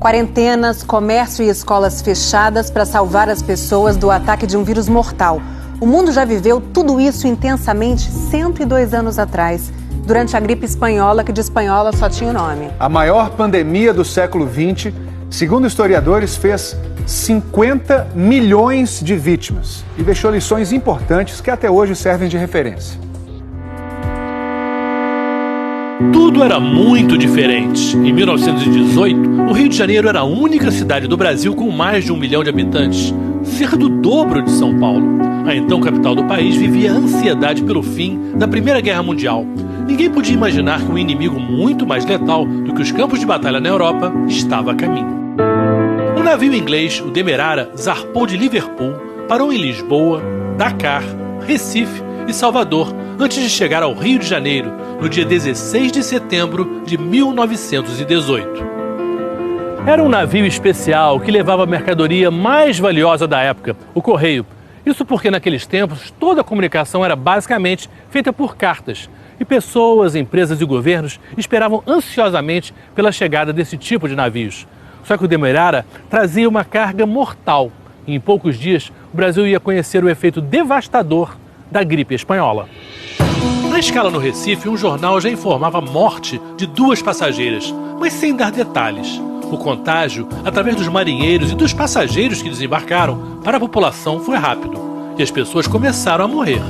Quarentenas, comércio e escolas fechadas para salvar as pessoas do ataque de um vírus mortal. O mundo já viveu tudo isso intensamente 102 anos atrás, durante a gripe espanhola, que de espanhola só tinha o nome. A maior pandemia do século XX, segundo historiadores, fez 50 milhões de vítimas e deixou lições importantes que até hoje servem de referência. Tudo era muito diferente. Em 1918, o Rio de Janeiro era a única cidade do Brasil com mais de 1 milhão de habitantes, cerca do dobro de São Paulo. A então capital do país vivia a ansiedade pelo fim da Primeira Guerra Mundial. Ninguém podia imaginar que um inimigo muito mais letal do que os campos de batalha na Europa estava a caminho. Um navio inglês, o Demerara, zarpou de Liverpool, parou em Lisboa, Dakar, Recife e Salvador, antes de chegar ao Rio de Janeiro, no dia 16 de setembro de 1918. Era um navio especial que levava a mercadoria mais valiosa da época, o correio. Isso porque naqueles tempos toda a comunicação era basicamente feita por cartas, e pessoas, empresas e governos esperavam ansiosamente pela chegada desse tipo de navios. Só que o Demerara trazia uma carga mortal, e em poucos dias o Brasil ia conhecer o efeito devastador da gripe espanhola. Na escala no Recife, um jornal já informava a morte de 2 passageiras, mas sem dar detalhes. O contágio, através dos marinheiros e dos passageiros que desembarcaram, para a população foi rápido, e as pessoas começaram a morrer.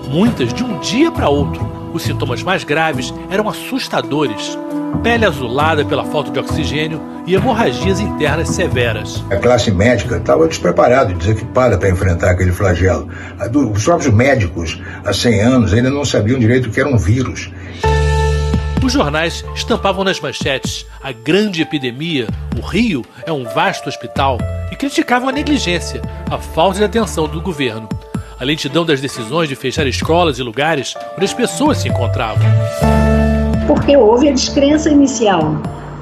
Muitas de um dia para outro. Os sintomas mais graves eram assustadores. Pele azulada pela falta de oxigênio e hemorragias internas severas. A classe médica estava despreparada e desequipada para enfrentar aquele flagelo. Os próprios médicos, há 100 anos, ainda não sabiam direito o que era um vírus. Os jornais estampavam nas manchetes: a grande epidemia, o Rio é um vasto hospital, e criticavam a negligência, a falta de atenção do governo, a lentidão das decisões de fechar escolas e lugares onde as pessoas se encontravam. Porque houve a descrença inicial,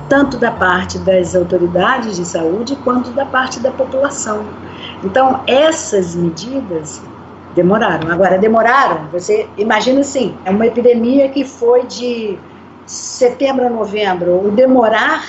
tanto da parte das autoridades de saúde quanto da parte da população. Então, essas medidas demoraram. Agora, você imagina assim, é uma epidemia que foi de setembro a novembro. O demorar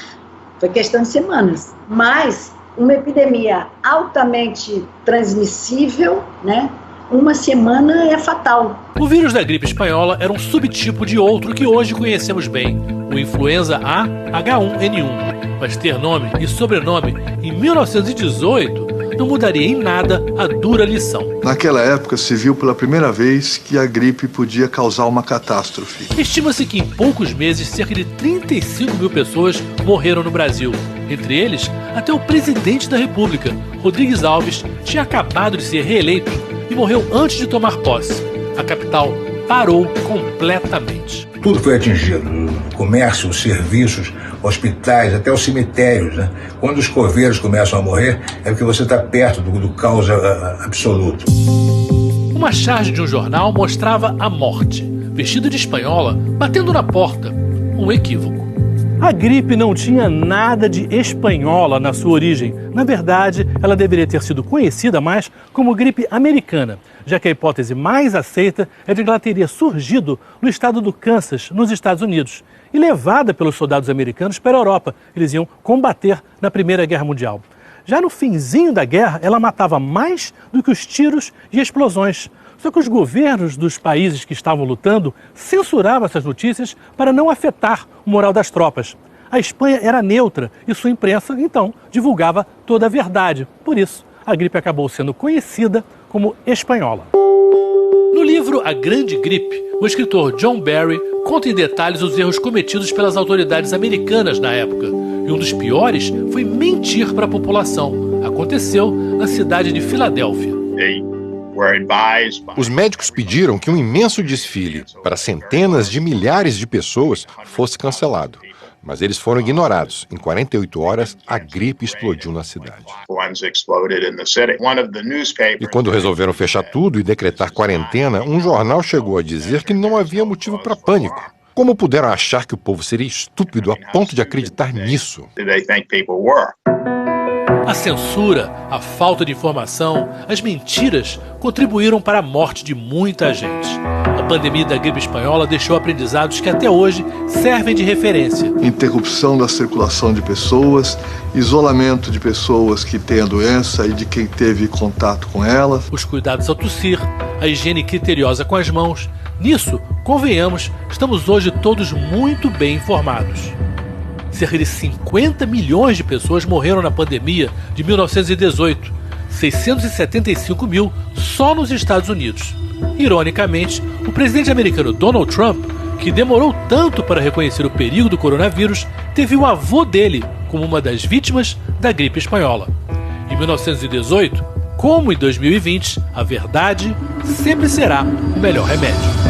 foi questão de semanas, mas uma epidemia altamente transmissível, né? Uma semana é fatal. O vírus da gripe espanhola era um subtipo de outro que hoje conhecemos bem, o influenza A H1N1. Mas ter nome e sobrenome em 1918 não mudaria em nada a dura lição. Naquela época se viu pela primeira vez que a gripe podia causar uma catástrofe. Estima-se que em poucos meses cerca de 35 mil pessoas morreram no Brasil. Entre eles, até o presidente da República, Rodrigues Alves, tinha acabado de ser reeleito e morreu antes de tomar posse. A capital parou completamente. Tudo foi atingido, o comércio, os serviços, hospitais, até os cemitérios, né? Quando os coveiros começam a morrer, é porque você está perto do caos absoluto. Uma charge de um jornal mostrava a morte, vestida de espanhola, batendo na porta. Um equívoco. A gripe não tinha nada de espanhola na sua origem. Na verdade, ela deveria ter sido conhecida mais como gripe americana, já que a hipótese mais aceita é de que ela teria surgido no estado do Kansas, nos Estados Unidos, e levada pelos soldados americanos para a Europa. Eles iam combater na Primeira Guerra Mundial. Já no finzinho da guerra, ela matava mais do que os tiros e explosões. Só que os governos dos países que estavam lutando censuravam essas notícias para não afetar o moral das tropas. A Espanha era neutra e sua imprensa, então, divulgava toda a verdade. Por isso, a gripe acabou sendo conhecida como espanhola. No livro A Grande Gripe, o escritor John Barry conta em detalhes os erros cometidos pelas autoridades americanas na época. E um dos piores foi mentir para a população. Aconteceu na cidade de Filadélfia. Os médicos pediram que um imenso desfile para centenas de milhares de pessoas fosse cancelado, mas eles foram ignorados. Em 48 horas, a gripe explodiu na cidade. E quando resolveram fechar tudo e decretar quarentena, um jornal chegou a dizer que não havia motivo para pânico. Como puderam achar que o povo seria estúpido a ponto de acreditar nisso? A censura, a falta de informação, as mentiras contribuíram para a morte de muita gente. A pandemia da gripe espanhola deixou aprendizados que até hoje servem de referência. Interrupção da circulação de pessoas, isolamento de pessoas que têm a doença e de quem teve contato com ela. Os cuidados ao tossir, a higiene criteriosa com as mãos. Nisso, convenhamos, estamos hoje todos muito bem informados. Cerca de 50 milhões de pessoas morreram na pandemia de 1918, 675 mil só nos Estados Unidos. Ironicamente, o presidente americano Donald Trump, que demorou tanto para reconhecer o perigo do coronavírus, teve o avô dele como uma das vítimas da gripe espanhola. Em 1918, como em 2020, a verdade sempre será o melhor remédio.